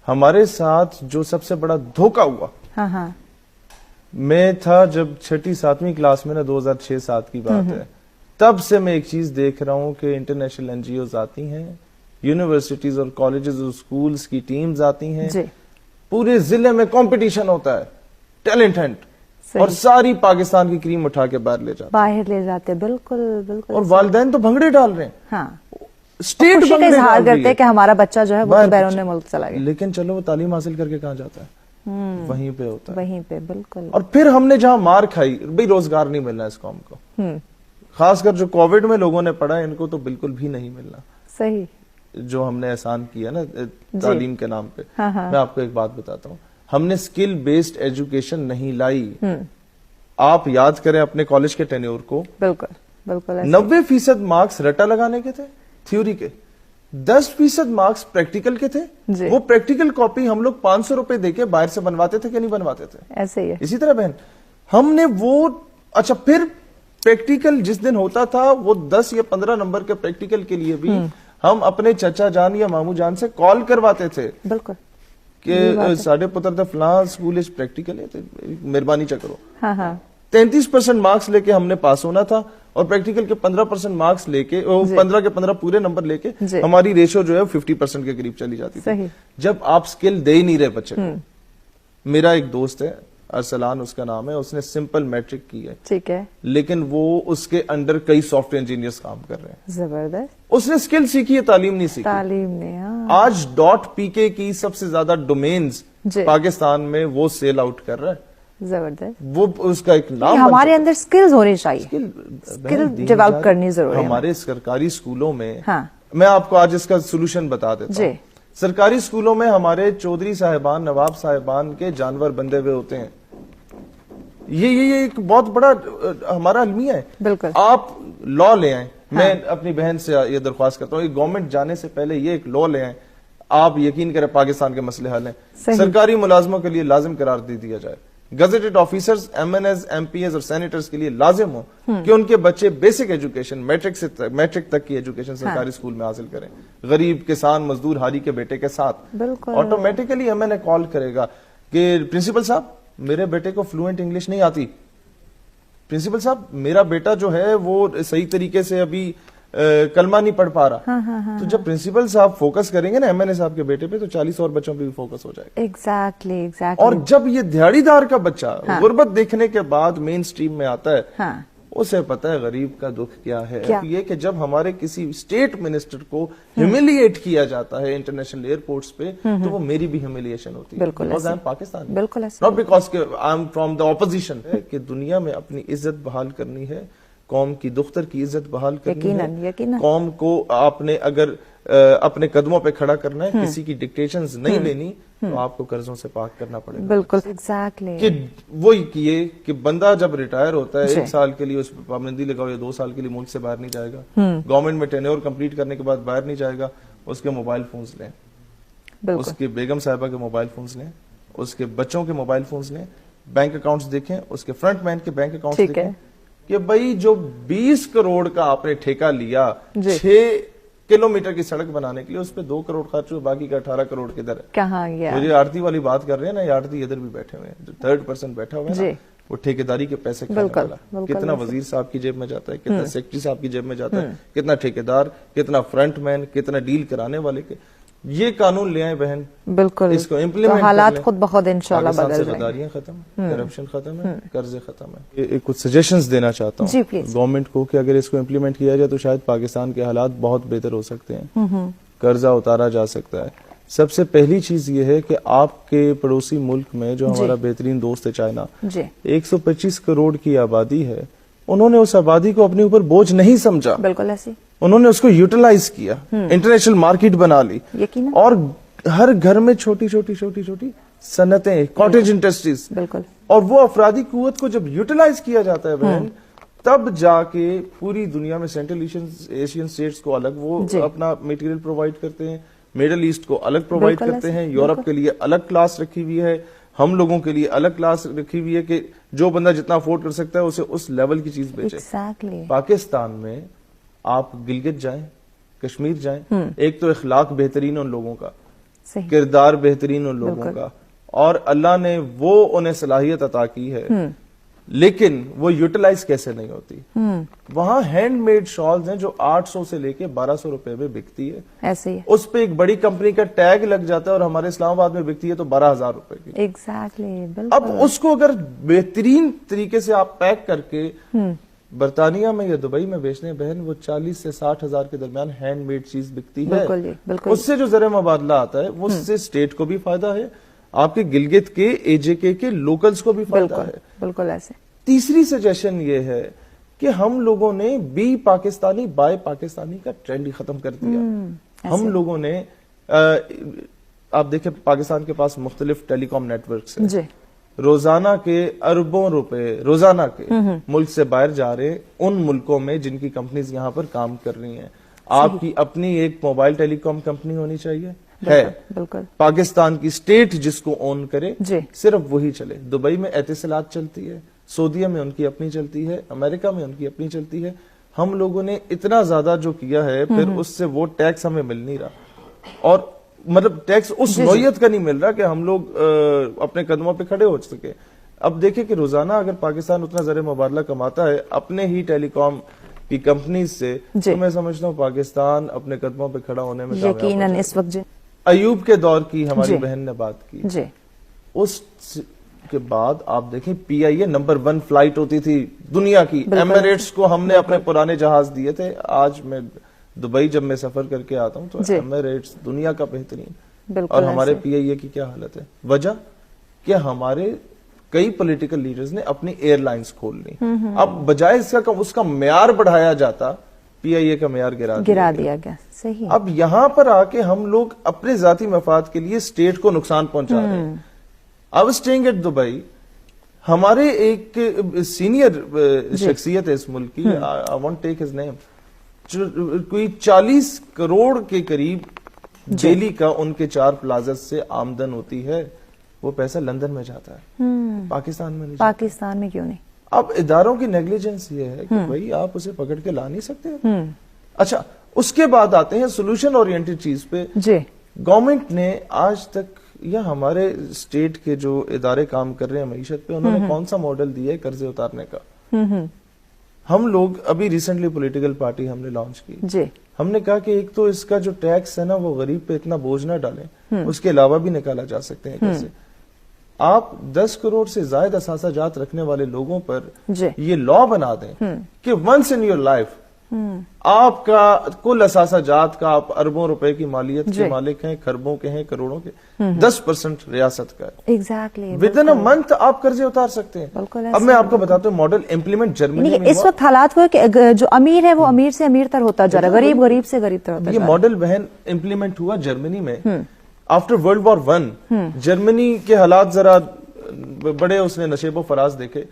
ہمارے ساتھ جو سب سے بڑا دھوکہ ہوا، ہاں ہاں، میں تھا جب 6ٹھی 7ویں کلاس میں نا، 2006-7 کی بات ہے، تب سے میں ایک چیز دیکھ رہا ہوں کہ انٹرنیشنل این جی اوز آتی ہیں، یونیورسٹیز اور کالجز اور اسکولز کی ٹیمز آتی ہیں، جی پورے ضلع میں کمپٹیشن ہوتا ہے، ٹیلنٹ ہنٹ، اور ساری پاکستان کی کریم اٹھا کے باہر لے جاتے، بالکل بالکل. اور والدین تو بھنگڑے ڈال رہے ہیں، ہاں، اسٹیٹ خوشی کا اظہار کرتے ہیں کہ ہمارا بچہ جو ہے وہ بیرون ملک چلا گیا. لیکن چلو وہ تعلیم حاصل کر کے کہاں جاتا ہے؟ وہیں پہ ہوتا ہے، وہیں پہ، بالکل. اور پھر ہم نے جہاں مار کھائی، بھئی روزگار نہیں ملنا اس قوم کو، خاص کر جو کووڈ میں لوگوں نے پڑھا ان کو تو بالکل بھی نہیں ملنا. صحیح. جو ہم نے احسان کیا نا تعلیم کے نام پہ. میں آپ کو ایک بات بتاتا ہوں، ہم نے اسکل بیسڈ ایجوکیشن نہیں لائی. آپ یاد کریں اپنے کالج کے ٹینیور کو، بالکل بالکل 90% مارکس رٹا لگانے کے تھے تھیوری کے، 10% مارکس پریکٹیکل کے تھے. وہ پریکٹیکل کاپی ہم لوگ 500 روپے دے کے باہر سے بنواتے تھے کہ نہیں بنواتے تھے؟ ایسے ہی ہے. اسی طرح بہن ہم نے وہ، اچھا پھر پریکٹیکل جس دن ہوتا تھا وہ 10 یا 15 نمبر کے پریکٹیکل کے لیے بھی ہم اپنے چچا جان یا مامو جان سے کال کرواتے تھے، بالکل، کہ ساڈے پتر دا فلاں سکول اس پریکٹیکل ہے، مہربانی چا کرو. ہاں ہاں، 33% مارکس لے کے ہم نے پاس ہونا تھا، اور پریکٹیکل کے 15% مارکس لے کے، 15 کے 15 پورے نمبر لے کے ہماری ریشو جو ہے 50% کے قریب چلی جاتی تھی. جب آپ سکل دے ہی نہیں رہے بچے کو. میرا ایک دوست ہے ارسلان اس کا نام ہے، اس نے سمپل میٹرک کی ہے، ٹھیک ہے، لیکن وہ اس کے انڈر کئی سافٹ ویئر انجینئرز کام کر رہے ہیں. زبردست. اس نے سکل سیکھی ہے، تعلیم نہیں سیکھی. تعلیم نے آج ڈاٹ پی کے کی سب سے زیادہ ڈومینز پاکستان میں وہ سیل آؤٹ کر رہا ہے. زبردست. وہ اس کا ایک نام، ہمارے اندر سکلز ہونی چاہیے، سکل ڈیولپ کرنی ضروری ہے. ہمارے سرکاری اسکولوں میں، میں آپ کو آج اس کا سولوشن بتا دیتا ہوں. سرکاری اسکولوں میں ہمارے چودھری صاحبان، نواب صاحبان کے جانور بندے ہوئے ہوتے ہیں. یہ ایک بہت بڑا ہمارا المیہ ہے. بالکل. آپ لا لے آئیں. میں اپنی بہن سے یہ درخواست کرتا ہوں، گورنمنٹ جانے سے پہلے یہ ایک لا لے آئیں. آپ یقین کریں پاکستان کے مسئلے حل ہیں. سرکاری ملازموں کے لیے لازم قرار دے دیا جائے، gazetted officers, M N As, M P As اور سینیٹرز کے لیے لازم ہو کہ ان کے بچے بیسک ایجوکیشن، میٹرک تک کی ایجوکیشن سرکاری اسکول میں حاصل کریں. غریب کسان مزدور ہاری کے بیٹے کے ساتھ آٹومیٹیکلی ایم این اے کال کرے گا کہ پرنسپل صاحب میرے بیٹے کو فلوئنٹ انگلش نہیں آتی، پرنسپل صاحب میرا بیٹا جو ہے وہ صحیح طریقے سے ابھی کلمہ نہیں پڑھ پا رہا. تو جب پرنسپل صاحب فوکس کریں گے نا ایم این اے صاحب کے بیٹے پہ، تو 40 اور بچوں پہ بھی فوکس ہو جائے گا. ایگزیکٹلی. اور جب یہ دیہڑی دار کا بچہ غربت دیکھنے کے بعد مین سٹریم میں آتا ہے، اسے پتا ہے غریب کا دکھ کیا ہے. یہ کہ جب ہمارے کسی اسٹیٹ منسٹر کو ہیوملیٹ کیا جاتا ہے انٹرنیشنل ایئرپورٹس پہ، تو وہ میری بھی ہیوملیشن ہوتی ہے، because I am Pakistani, not because کہ I am from the opposition. کہ دنیا میں اپنی عزت بحال کرنی ہے، قوم کی دختر کی عزت بحال کرنی ہے، قوم کو آپ نے اگر اپنے قدموں پہ کھڑا کرنا ہے، کسی کی ڈکٹیشنز نہیں لینی، تو آپ کو قرضوں سے پاک کرنا پڑے گا. بالکل ایگزیکٹلی. کہ وہی کیے کہ بندہ جب ریٹائر ہوتا ہے 1 سال کے لیے اس پہ پابندی لگاؤ، یا 2 سال کے لیے ملک سے باہر نہیں جائے گا، گورنمنٹ میں ٹینیور کمپلیٹ کرنے کے بعد باہر نہیں جائے گا. اس کے موبائل فونز لیں، اس کے بیگم صاحبہ کے موبائل فونز لیں، اس کے بچوں کے موبائل فونز لیں، بینک اکاؤنٹس دیکھیں، اس کے فرنٹ مین کے بینک اکاؤنٹس دیکھیں کہ بھائی جو 20 کروڑ کا آپ نے ٹھیکہ لیا 6 کلومیٹر کی سڑک بنانے کے لیے، اس پہ 2 کروڑ خرچ ہوئے، باقی کا 18 کروڑ کدھر ہے؟ کہاں گیا؟ مجھے آڑتی والی بات کر رہے ہیں نا، یہ آڑتی ادھر بھی بیٹھے ہوئے ہیں، جو 3rd بیٹھا ہوا ہے نا، وہ ٹھیکیداری کے پیسے کھانے والا. کتنا وزیر صاحب کی جیب میں جاتا ہے، کتنا سیکرٹری صاحب کی جیب میں جاتا ہے، کتنا ٹھیکیدار، کتنا فرنٹ مین، کتنا ڈیل کرانے والے کے. یہ قانون لے آئیں بہن، بالکل اس کو امپلیمنٹ، حالات خود بخود انشاءاللہ بدل جائیں گے. غداریاں ختم ہیں، کرپشن ختم ہے، قرضے ختم ہے. کچھ سجیشنز دینا چاہتا ہوں گورنمنٹ کو کہ اگر اس کو امپلیمنٹ کیا جائے تو شاید پاکستان کے حالات بہت بہتر ہو سکتے ہیں، قرضہ اتارا جا سکتا ہے. سب سے پہلی چیز یہ ہے کہ آپ کے پڑوسی ملک میں جو ہمارا بہترین دوست ہے چائنا، 125 کروڑ کی آبادی ہے، انہوں نے اس آبادی کو اپنے اوپر بوجھ نہیں سمجھا، بالکل ایسی انہوں نے اس کو یوٹیلائز کیا، انٹرنیشنل مارکیٹ بنا لی، اور ہر گھر میں چھوٹی چھوٹی صنعتیں، کاٹیج انڈسٹریز، بالکل. اور وہ افرادی قوت کو جب یوٹیلائز کیا جاتا ہے بہن، تب جا کے پوری دنیا میں سینٹرل ایشین اسٹیٹس کو الگ وہ اپنا میٹیریل پرووائڈ کرتے ہیں، میڈل ایسٹ کو الگ پرووائڈ کرتے ہیں، یورپ کے لیے الگ کلاس رکھی ہوئی ہے، ہم لوگوں کے لیے الگ کلاس رکھی ہوئی ہے کہ جو بندہ جتنا افورڈ کر سکتا ہے اسے اس لیول کی چیز بیچے. پاکستان میں آپ گلگت جائیں، کشمیر جائیں، ایک تو اخلاق بہترین ان لوگوں کا، کردار بہترین ان لوگوں کا، اور اللہ نے وہ انہیں صلاحیت عطا کی ہے، لیکن وہ یوٹیلائز کیسے نہیں ہوتی. وہاں ہینڈ میڈ شالز ہیں جو 800 سے لے کے 1200 روپے میں بکتی ہے، ایسے ہی اس پہ ایک بڑی کمپنی کا ٹیگ لگ جاتا ہے اور ہمارے اسلام آباد میں بکتی ہے تو 12,000 روپے کی. ایگزیکٹلی. اب اس کو اگر بہترین طریقے سے آپ پیک کر کے برطانیہ میں یا دبئی میں بیچنے بہن، وہ 40 سے 60,000 کے درمیان ہینڈ میڈ چیز بکتی ہے. اس سے جو زر مبادلہ آتا ہے وہ اس سے اسٹیٹ کو بھی فائدہ ہے، آپ کے گلگت کے AJK کے لوکلز کو بھی فائدہ ہے. بالکل ایسے. تیسری سجیشن یہ ہے کہ ہم لوگوں نے بی پاکستانی بائی پاکستانی کا ٹرینڈ ہی ختم کر دیا. ہم لوگوں نے آپ دیکھیں پاکستان کے پاس مختلف ٹیلی کام نیٹ ورکس ہیں، روزانہ کے اربوں روپے روزانہ کے ملک سے باہر جا رہے ان ملکوں میں جن کی کمپنیز یہاں پر کام کر رہی ہیں. آپ کی اپنی ایک موبائل ٹیلی کام کمپنی ہونی چاہیے، ہے پاکستان کی اسٹیٹ جس کو اون کرے، صرف وہی چلے. دبئی میں اتصالات چلتی ہے، سعودیہ میں ان کی اپنی چلتی ہے، امریکہ میں ان کی اپنی چلتی ہے. ہم لوگوں نے اتنا زیادہ جو کیا ہے، پھر اس سے وہ ٹیکس ہمیں مل نہیں رہا، اور مطلب ٹیکس اس نوعیت کا نہیں مل رہا کہ ہم لوگ اپنے قدموں پہ کھڑے ہو سکے. اب دیکھیں کہ روزانہ اگر پاکستان اتنا زر مبادلہ کماتا ہے اپنے ہی ٹیلی کام کی کمپنیز سے، تو میں سمجھتا ہوں پاکستان اپنے قدموں پہ کھڑا ہونے میں یقیناً. اس وقت ایوب کے دور کی ہماری بہن نے بات کی، اس کے بعد آپ دیکھیں PIA نمبر 1 فلائٹ ہوتی تھی دنیا کی. ایمریٹس کو ہم نے اپنے پرانے جہاز دیے تھے. آج میں دبئی جب میں سفر کر کے آتا ہوں تو ایمریٹس دنیا کا بہترین، اور ہمارے PIA کی کیا حالت ہے؟ وجہ کہ ہمارے کئی پولیٹیکل لیڈرز نے اپنی ایئر لائنز کھول لی. اب بجائے اس کا معیار بڑھایا جاتا، PIA کا معیار گرا دیا گیا. صحیح. اب یہاں پر آ کے ہم لوگ اپنے ذاتی مفاد کے لیے اسٹیٹ کو نقصان پہنچا رہے ہیں. I was staying at Dubai, ہمارے ایک سینئر شخصیت ہے اس ملک کی، I won't take his name، کوئی 40 کروڑ کے قریب ڈیلی کا ان کے 4 پلازز سے آمدن ہوتی ہے. وہ پیسہ لندن میں جاتا ہے، پاکستان میں نہیں. پاکستان میں کیوں نہیں؟ اب اداروں کی نیگلیجنس یہ ہے کہ بھائی آپ اسے پکڑ کے لا نہیں سکتے. اچھا، اس کے بعد آتے ہیں سولوشن اورینٹڈ چیز پہ. گورنمنٹ نے آج تک یا ہمارے اسٹیٹ کے جو ادارے کام کر رہے ہیں معیشت پہ، انہوں نے کون سا ماڈل دیا ہے قرضے اتارنے کا؟ ہم لوگ ابھی ریسنٹلی پولیٹیکل پارٹی ہم نے لانچ کی. ہم نے کہا کہ ایک تو اس کا جو ٹیکس ہے نا وہ غریب پہ اتنا بوجھ نہ ڈالیں، اس کے علاوہ بھی نکالا جا سکتے ہیں کیسے. آپ 10 کروڑ سے زائد اثاثہ جات رکھنے والے لوگوں پر یہ لا بنا دیں کہ ونس ان یور لائف آپ کا کل اثاثہ جات کا آپ اربوں روپے کی مالیت کے مالک ہیں، خربوں کے ہیں، کروڑوں کے، 10% ریاست کا ہے. Exactly. With in a month آپ قرضے اتار سکتے ہیں. اب میں آپ کو بتاتا ہوں ماڈل امپلیمنٹ جرمنی میں اس وقت حالات وہ کہ جو امیر ہے وہ امیر سے امیر تر ہوتا جا رہا ہے، غریب غریب سے غریب تر ہوتا جا رہا ہے. یہ ماڈل بہن امپلیمنٹ ہوا جرمنی میں آفٹر ورلڈ وار 1. جرمنی کے حالات ذرا بڑے اس نے نشیب و فراز دیکھے،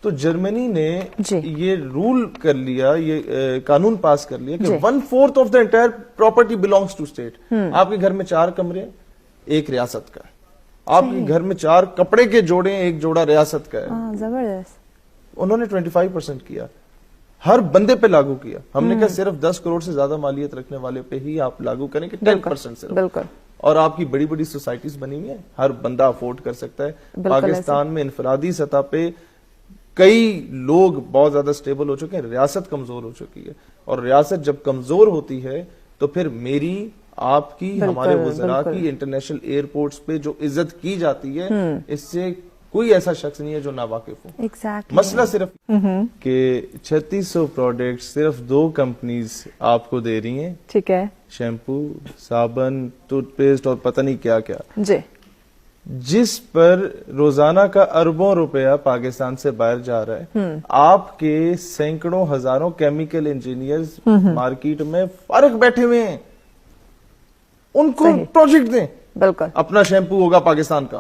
تو جرمنی نے یہ رول کر لیا، یہ قانون پاس کر لیا کہ 1/4 of the entire property belongs to state. آپ کے گھر میں 4 کمرے، ایک ریاست کا ہے. آپ کے گھر میں 4 کپڑے کے جوڑے، ایک جوڑا ریاست کا ہے. زبردست. انہوں نے 25% کیا، ہر بندے پہ لاگو کیا. ہم نے کہا صرف 10 کروڑ سے زیادہ مالیت رکھنے والے پہ ہی آپ لاگو کریں کہ 10% صرف. بالکل. اور آپ کی بڑی بڑی سوسائٹیز بنی ہوئی ہیں، ہر بندہ افورڈ کر سکتا ہے. پاکستان میں انفرادی سطح پہ کئی لوگ بہت زیادہ سٹیبل ہو چکے ہیں، ریاست کمزور ہو چکی ہے. اور ریاست جب کمزور ہوتی ہے تو پھر میری، آپ کی، ہمارے وزراء کی انٹرنیشنل ایئرپورٹس پہ جو عزت کی جاتی ہے، اس سے کوئی ایسا شخص نہیں ہے جو ناواقف ہو. مسئلہ صرف کہ 3600 پروڈکٹ صرف 2 کمپنیز آپ کو دے رہی ہیں. ٹھیک ہے. شیمپو، صابن، ٹوتھ پیسٹ اور پتہ نہیں کیا کیا، جس پر روزانہ کا اربوں روپیہ پاکستان سے باہر جا رہا ہے. آپ کے سینکڑوں ہزاروں کیمیکل انجینئرز مارکیٹ میں فارغ بیٹھے ہوئے ہیں، ان کو پروجیکٹ دیں. بالکل. اپنا شیمپو ہوگا پاکستان کا،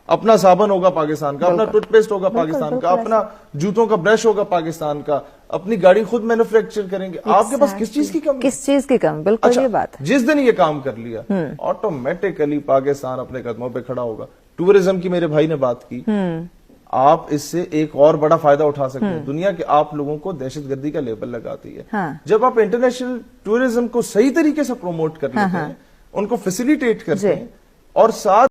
اپنا صابن ہوگا پاکستان کا، اپنا ٹوتھ پیسٹ ہوگا پاکستان کا، اپنا جوتوں کا برش ہوگا پاکستان کا، اپنی گاڑی خود مینوفیکچر کریں گے. آپ کے پاس کس چیز کی کمی؟ کس چیز کی کمی؟ بالکل. یہ بات جس دن یہ کام کر لیا آٹومیٹکلی پاکستان اپنے قدموں پہ کھڑا ہوگا. ٹورزم کی میرے بھائی نے بات کی، آپ اس سے ایک اور بڑا فائدہ اٹھا سکتے ہیں. دنیا کے آپ لوگوں کو دہشت گردی کا لیبل لگاتی ہے. جب آپ انٹرنیشنل ٹورزم کو صحیح طریقے سے پروموٹ کر لیتے ہیں، ان کو فیسیلیٹیٹ کرتے ہیں، اور ساتھ